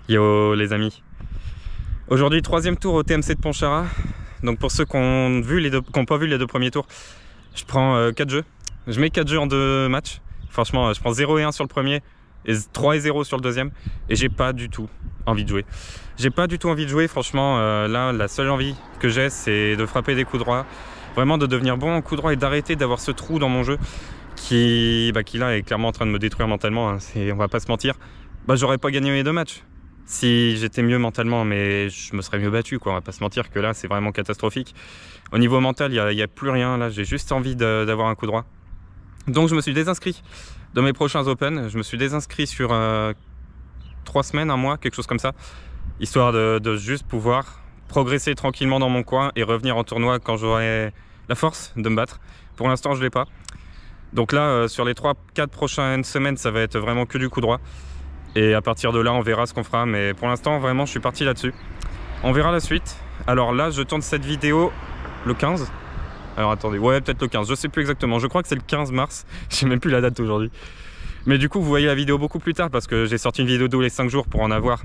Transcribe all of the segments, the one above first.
Yo les amis. Aujourd'hui, troisième tour au TMC de Pontcharra. Donc pour ceux qui n'ont pas vu les deux premiers tours, je prends 4 jeux. Je mets 4 jeux en 2 matchs. Franchement, je prends 0 et 1 sur le premier et 3 et 0 sur le deuxième. Et j'ai pas du tout envie de jouer. J'ai pas du tout envie de jouer. Franchement, là, la seule envie que j'ai, c'est de frapper des coups droits. Vraiment de devenir bon en coups droits et d'arrêter d'avoir ce trou dans mon jeu qui là est clairement en train de me détruire mentalement. Hein. On va pas se mentir. J'aurais pas gagné les 2 matchs si j'étais mieux mentalement, mais je me serais mieux battu, quoi. On va pas se mentir que là c'est vraiment catastrophique. Au niveau mental, il n'y a plus rien. Là, j'ai juste envie d'avoir un coup droit. Donc je me suis désinscrit de mes prochains Open. Je me suis désinscrit sur 3 semaines, un mois, quelque chose comme ça, histoire de juste pouvoir progresser tranquillement dans mon coin et revenir en tournoi quand j'aurai la force de me battre. Pour l'instant, je l'ai pas. Donc là, sur les 3-4 prochaines semaines, ça va être vraiment que du coup droit. Et à partir de là, on verra ce qu'on fera. Mais pour l'instant, vraiment, je suis parti là-dessus. On verra la suite. Alors là, je tourne cette vidéo le 15. Alors attendez, ouais, peut-être le 15. Je sais plus exactement. Je crois que c'est le 15 mars. Je sais même plus la date aujourd'hui. Mais du coup, vous voyez la vidéo beaucoup plus tard parce que j'ai sorti une vidéo tous les 5 jours pour en avoir,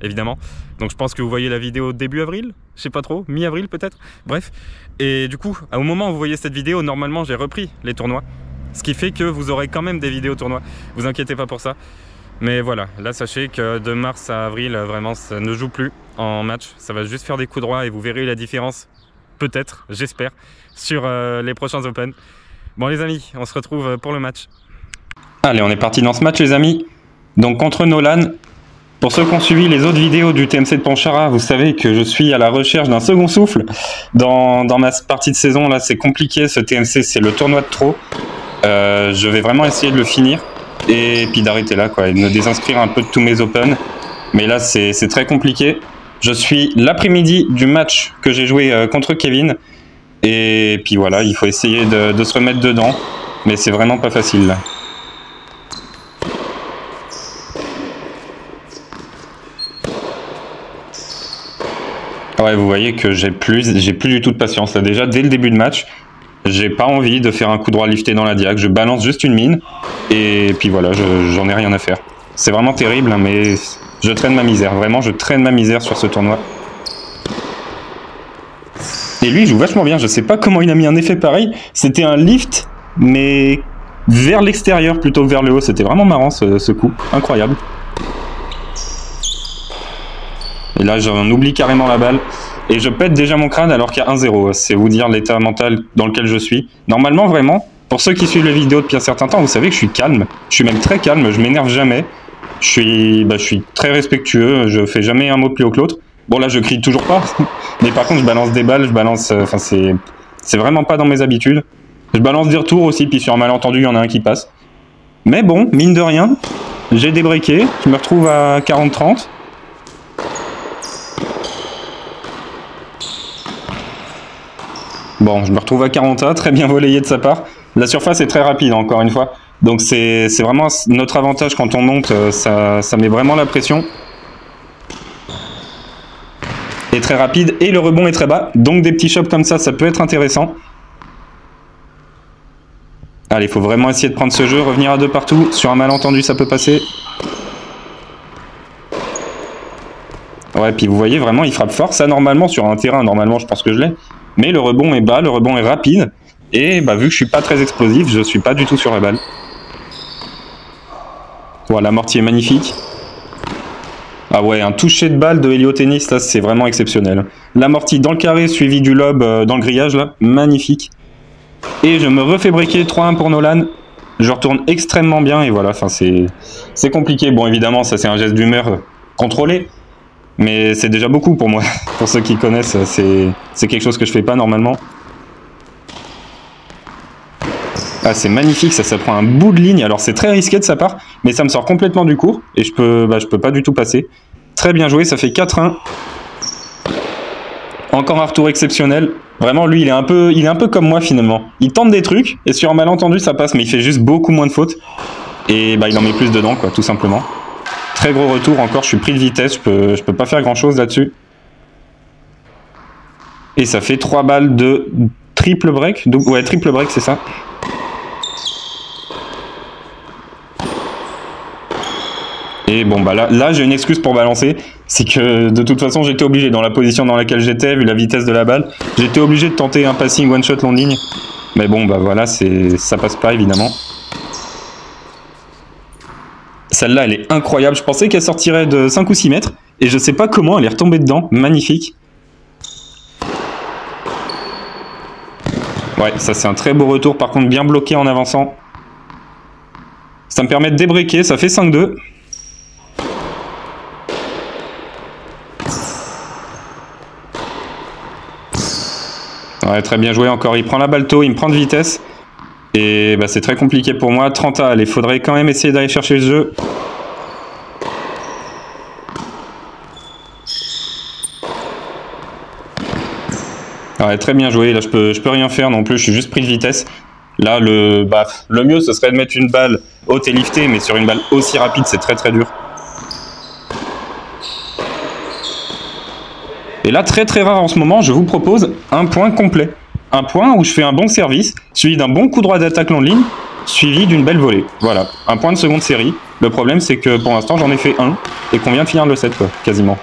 évidemment. Donc je pense que vous voyez la vidéo début avril. Je sais pas trop. Mi-avril peut-être. Bref. Et du coup, au moment où vous voyez cette vidéo, normalement, j'ai repris les tournois. Ce qui fait que vous aurez quand même des vidéos tournois. Vous inquiétez pas pour ça. Mais voilà, là sachez que de mars à avril, vraiment ça ne joue plus en match. Ça va juste faire des coups droits et vous verrez la différence, peut-être, j'espère, sur les prochains Open. Bon les amis, on se retrouve pour le match. Allez, on est parti dans ce match les amis. Donc contre Nolan. Pour ceux qui ont suivi les autres vidéos du TMC de Pontcharra, vous savez que je suis à la recherche d'un second souffle. Dans ma partie de saison, là c'est compliqué, ce TMC c'est le tournoi de trop. Je vais vraiment essayer de le finir. Et puis d'arrêter là, quoi, et de me désinscrire un peu de tous mes Open. Mais là, c'est très compliqué. Je suis l'après-midi du match que j'ai joué contre Kevin. Et puis voilà, il faut essayer de se remettre dedans. Mais c'est vraiment pas facile, là. Ouais, vous voyez que j'ai plus du tout de patience. Là, déjà, dès le début de match, j'ai pas envie de faire un coup droit lifté dans la diag. Je balance juste une mine. Et puis voilà, j'en ai rien à faire. C'est vraiment terrible, hein, mais je traîne ma misère. Vraiment, je traîne ma misère sur ce tournoi. Et lui, il joue vachement bien. Je sais pas comment il a mis un effet pareil. C'était un lift, mais vers l'extérieur plutôt que vers le haut. C'était vraiment marrant, ce coup. Incroyable. Et là, j'en oublie carrément la balle. Et je pète déjà mon crâne alors qu'il y a 1-0. C'est vous dire l'état mental dans lequel je suis. Normalement, vraiment, pour ceux qui suivent les vidéos depuis un certain temps, vous savez que je suis calme. Je suis même très calme, je m'énerve jamais. Je suis très respectueux, je fais jamais un mot plus haut que l'autre. Bon là, je crie toujours pas. Mais par contre, je balance des balles, Enfin, c'est vraiment pas dans mes habitudes. Je balance des retours aussi, puis sur un malentendu, il y en a un qui passe. Mais bon, mine de rien, j'ai débreaké. Je me retrouve à 40-30. Bon, je me retrouve à 40A, très bien volleyé de sa part. La surface est très rapide, encore une fois. Donc c'est vraiment notre avantage quand on monte, ça met vraiment la pression. Et très rapide, et le rebond est très bas. Donc des petits chops comme ça peut être intéressant. Allez, il faut vraiment essayer de prendre ce jeu, revenir à 2 partout. Sur un malentendu, ça peut passer. Ouais, puis vous voyez, vraiment, il frappe fort. Ça, normalement, sur un terrain, normalement, je pense que je l'ai. Mais le rebond est bas, le rebond est rapide. Et vu que je suis pas très explosif, je suis pas du tout sur la balle. Voilà, l'amorti est magnifique. Ah ouais, un toucher de balle de Heliotennis, là, c'est vraiment exceptionnel. L'amorti dans le carré, suivi du lob dans le grillage, là, magnifique. Et je me refais breaker 3-1 pour Nolan. Je retourne extrêmement bien, et voilà, enfin, c'est compliqué. Bon, évidemment, ça, c'est un geste d'humeur contrôlé. Mais c'est déjà beaucoup pour moi. Pour ceux qui connaissent, c'est quelque chose que je fais pas normalement. Ah, c'est magnifique, ça prend un bout de ligne. Alors c'est très risqué de sa part, mais ça me sort complètement du cours. Et je peux pas du tout passer. Très bien joué, ça fait 4-1. Encore un retour exceptionnel. Vraiment, lui, il est un peu comme moi finalement. Il tente des trucs, et sur un malentendu, ça passe, mais il fait juste beaucoup moins de fautes. Et il en met plus dedans, quoi, tout simplement. Très gros retour, encore, je suis pris de vitesse, je peux pas faire grand chose là-dessus. Et ça fait 3 balles de triple break. Ouais, triple break, c'est ça. Et Et bon, bah là j'ai une excuse pour balancer. C'est que de toute façon, j'étais obligé, dans la position dans laquelle j'étais, vu la vitesse de la balle, j'étais obligé de tenter un passing one shot long ligne. Mais bon, bah voilà, ça passe pas évidemment. Celle-là, elle est incroyable. Je pensais qu'elle sortirait de 5 ou 6 mètres. Et je sais pas comment elle est retombée dedans. Magnifique. Ouais, ça c'est un très beau retour. Par contre, bien bloqué en avançant. Ça me permet de débreaker. Ça fait 5-2. Ouais, très bien joué encore. Il prend la balle tôt. Il me prend de vitesse. Et bah, c'est très compliqué pour moi. 30 à, il faudrait quand même essayer d'aller chercher le jeu. Ouais, très bien joué. Là, je peux rien faire non plus. Je suis juste pris de vitesse. Là, le mieux, ce serait de mettre une balle haute et liftée, mais sur une balle aussi rapide, c'est très très dur. Et là, très très rare en ce moment, je vous propose un point complet. Un point où je fais un bon service, suivi d'un bon coup droit d'attaque long ligne, suivi d'une belle volée. Voilà, un point de seconde série. Le problème, c'est que pour l'instant, j'en ai fait un, et qu'on vient de finir le set, quoi, quasiment.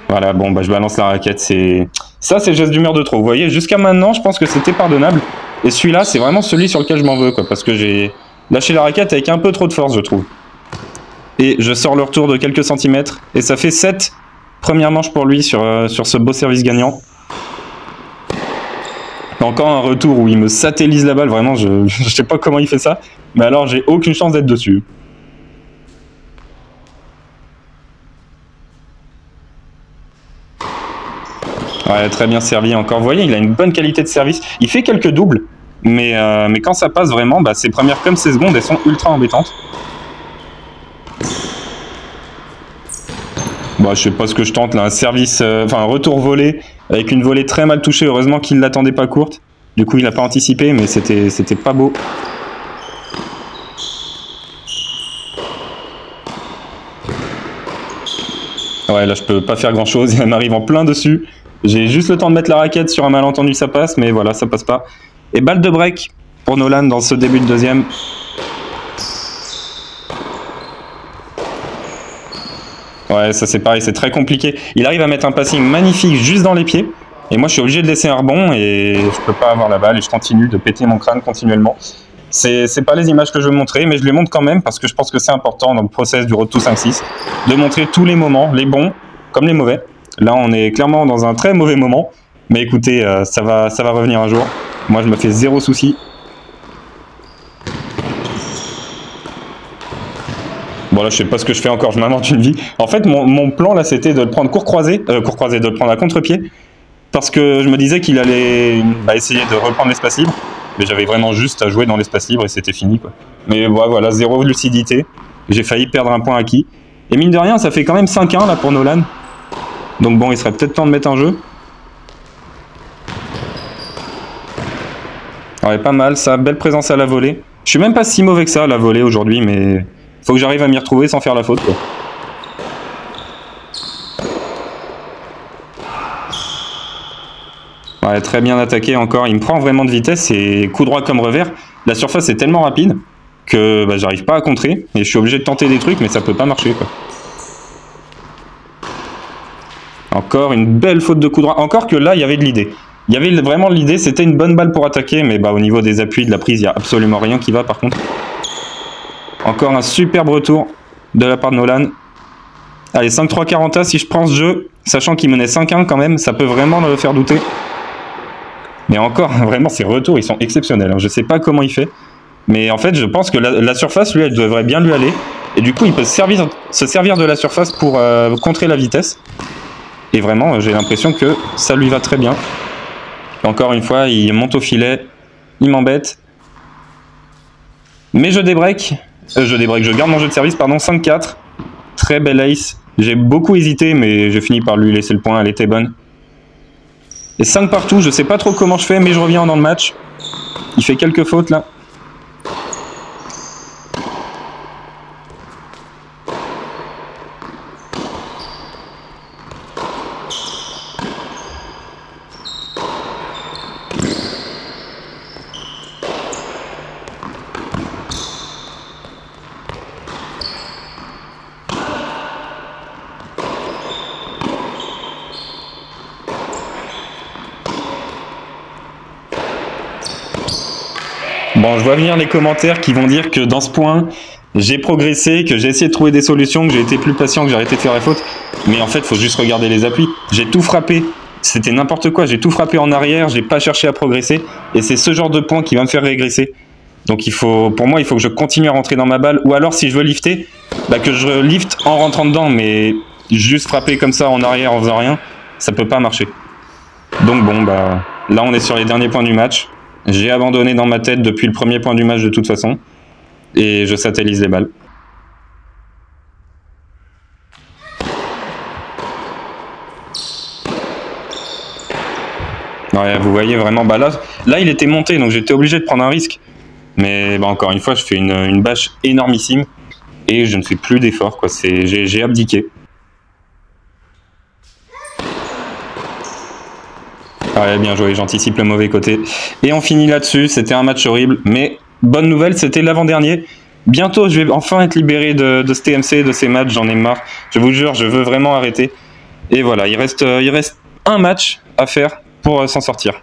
Voilà, bon, bah je balance la raquette, ça, c'est le geste d'humeur de trop. Vous voyez, jusqu'à maintenant, je pense que c'était pardonnable. Et celui-là, c'est vraiment celui sur lequel je m'en veux, quoi, parce que j'ai lâché la raquette avec un peu trop de force, je trouve. Et je sors le retour de quelques centimètres, et ça fait 7 premières manches pour lui sur ce beau service gagnant. Encore un retour où il me satellise la balle, vraiment, je sais pas comment il fait ça, mais alors j'ai aucune chance d'être dessus. Ouais, très bien servi encore. Vous voyez, il a une bonne qualité de service. Il fait quelques doubles, mais quand ça passe vraiment, bah, ses premières comme ses secondes, elles sont ultra embêtantes. Bon, je sais pas ce que je tente là, un service, un retour volé, avec une volée très mal touchée. Heureusement qu'il l'attendait pas courte. Du coup, il n'a pas anticipé, mais c'était pas beau. Ouais, là, je peux pas faire grand chose. Il m'arrive en plein dessus. J'ai juste le temps de mettre la raquette sur un malentendu, ça passe, mais voilà, ça passe pas. Et balle de break pour Nolan dans ce début de deuxième. Ouais, ça c'est pareil, c'est très compliqué. Il arrive à mettre un passing magnifique juste dans les pieds. Et moi, je suis obligé de laisser un rebond et je peux pas avoir la balle et je continue de péter mon crâne continuellement. C'est pas les images que je veux montrer, mais je les montre quand même parce que je pense que c'est important dans le process du Road to 5-6 de montrer tous les moments, les bons comme les mauvais. Là, on est clairement dans un très mauvais moment, mais écoutez, ça va revenir un jour. Moi, je me fais zéro souci. Bon, là, je sais pas ce que je fais encore, je m'invente une vie. En fait, mon plan, là, c'était de le prendre de le prendre à contre-pied, parce que je me disais qu'il allait essayer de reprendre l'espace libre, mais j'avais vraiment juste à jouer dans l'espace libre et c'était fini, quoi. Mais voilà, zéro lucidité. J'ai failli perdre un point acquis. Et mine de rien, ça fait quand même 5-1 là pour Nolan. Donc bon, il serait peut-être temps de mettre un jeu. Ouais, pas mal ça, belle présence à la volée. Je suis même pas si mauvais que ça à la volée aujourd'hui, mais faut que j'arrive à m'y retrouver sans faire la faute, quoi. Ouais, très bien attaqué encore, il me prend vraiment de vitesse et coup droit comme revers. La surface est tellement rapide que j'arrive pas à contrer et je suis obligé de tenter des trucs, mais ça peut pas marcher, quoi. Encore une belle faute de coup droit. Encore que là, il y avait de l'idée. Il y avait vraiment de l'idée. C'était une bonne balle pour attaquer. Mais au niveau des appuis, de la prise, il n'y a absolument rien qui va par contre. Encore un superbe retour de la part de Nolan. Allez, 5-3 40 si je prends ce jeu, sachant qu'il menait 5-1 quand même, ça peut vraiment le faire douter. Mais encore, vraiment, ses retours, ils sont exceptionnels. Je ne sais pas comment il fait. Mais en fait, je pense que la surface, lui, elle devrait bien lui aller. Et du coup, il peut se servir de la surface pour contrer la vitesse. Et vraiment, j'ai l'impression que ça lui va très bien. Encore une fois, il monte au filet, il m'embête. Mais je débreak. Je garde mon jeu de service, pardon, 5-4. Très belle ace. J'ai beaucoup hésité, mais j'ai fini par lui laisser le point, elle était bonne. Et 5 partout, je sais pas trop comment je fais, mais je reviens dans le match. Il fait quelques fautes là. Bon, je vois venir les commentaires qui vont dire que dans ce point, j'ai progressé, que j'ai essayé de trouver des solutions, que j'ai été plus patient, que j'ai arrêté de faire les fautes. Mais en fait, il faut juste regarder les appuis. J'ai tout frappé. C'était n'importe quoi. J'ai tout frappé en arrière, j'ai pas cherché à progresser. Et c'est ce genre de point qui va me faire régresser. Donc pour moi, il faut que je continue à rentrer dans ma balle. Ou alors, si je veux lifter, bah, que je lifte en rentrant dedans. Mais juste frapper comme ça en arrière en faisant rien, ça peut pas marcher. Donc bon, bah là, on est sur les derniers points du match. J'ai abandonné dans ma tête depuis le premier point du match de toute façon. Et je satellise les balles. Ouais, vous voyez vraiment, bah là il était monté, donc j'étais obligé de prendre un risque. Mais bah, encore une fois, je fais une bâche énormissime et je ne fais plus d'efforts, quoi. J'ai abdiqué. Ouais, bien joué, j'anticipe le mauvais côté. Et on finit là-dessus, c'était un match horrible, mais bonne nouvelle, c'était l'avant-dernier. Bientôt, je vais enfin être libéré de ce TMC, de ces matchs, j'en ai marre. Je vous jure, je veux vraiment arrêter. Et voilà, il reste un match à faire pour s'en sortir.